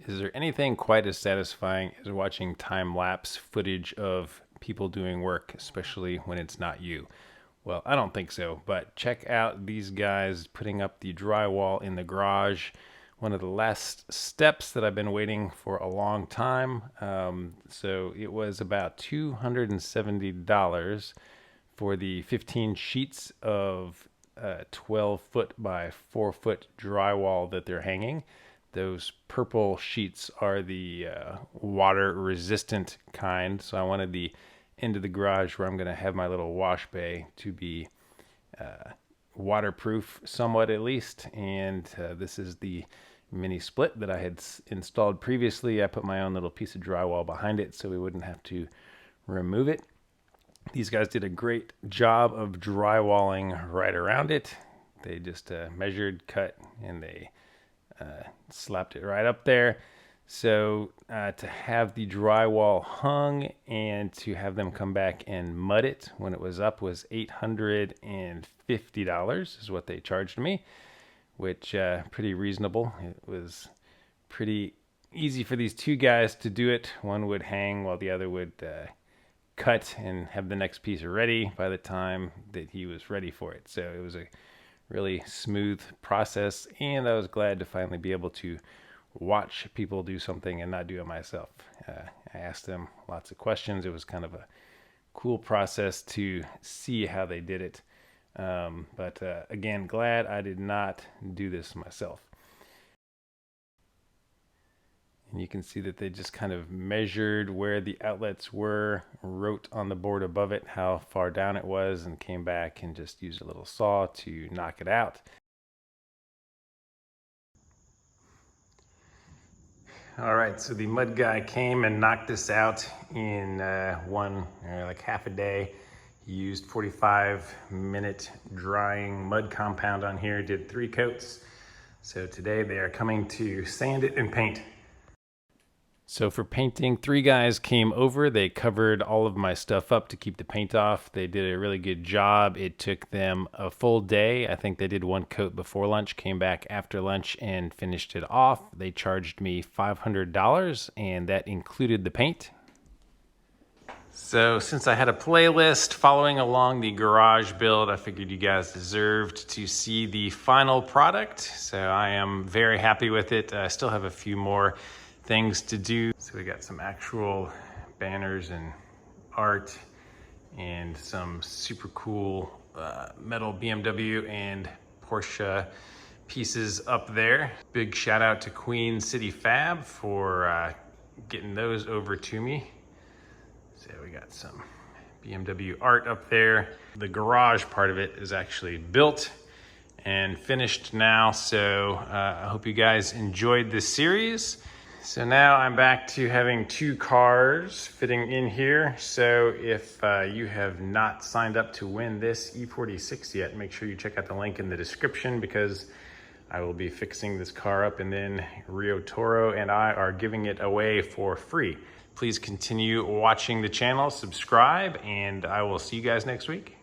Is there anything quite as satisfying as watching time-lapse footage of people doing work, especially when it's not you? Well, I don't think so, but check out these guys putting up the drywall in the garage. One of the last steps that I've been waiting for a long time. So it was about $270 for the 15 sheets of 12 foot by 4 foot drywall that they're hanging. Those purple sheets are the water resistant kind. So I wanted the end of the garage where I'm going to have my little wash bay to be waterproof somewhat at least. And this is the mini split that I had installed previously. I put my own little piece of drywall behind it so we wouldn't have to remove it. These guys did a great job of drywalling right around it. They just measured, cut, and they slapped it right up there. So to have the drywall hung and to have them come back and mud it when it was up was $850 is what they charged me, which pretty reasonable. It was pretty easy for these two guys to do it. One would hang while the other would cut and have the next piece ready by the time that he was ready for it. So it was a really smooth process, and I was glad to finally be able to watch people do something and not do it myself. I asked them lots of questions. It was kind of a cool process to see how they did it. But again, glad I did not do this myself. And you can see that they just kind of measured where the outlets were, wrote on the board above it how far down it was, and came back and just used a little saw to knock it out. All right, so the mud guy came and knocked this out in like half a day. He used 45-minute drying mud compound on here, did 3 coats. So today they are coming to sand it and paint. So for painting, 3 guys came over. They covered all of my stuff up to keep the paint off. They did a really good job. It took them a full day. I think they did 1 coat before lunch, came back after lunch and finished it off. They charged me $500, and that included the paint. So since I had a playlist following along the garage build, I figured you guys deserved to see the final product. So I am very happy with it. I still have a few more things to do. So we got some actual banners and art and some super cool metal BMW and Porsche pieces up there. Big shout out to Queen City Fab for getting those over to me. So we got some BMW art up there. The garage part of it is actually built and finished now. So I hope you guys enjoyed this series. So now I'm back to having 2 cars fitting in here. So if you have not signed up to win this E46 yet, make sure you check out the link in the description, because I will be fixing this car up and then RIOTORO and I are giving it away for free. Please continue watching the channel, subscribe, and I will see you guys next week.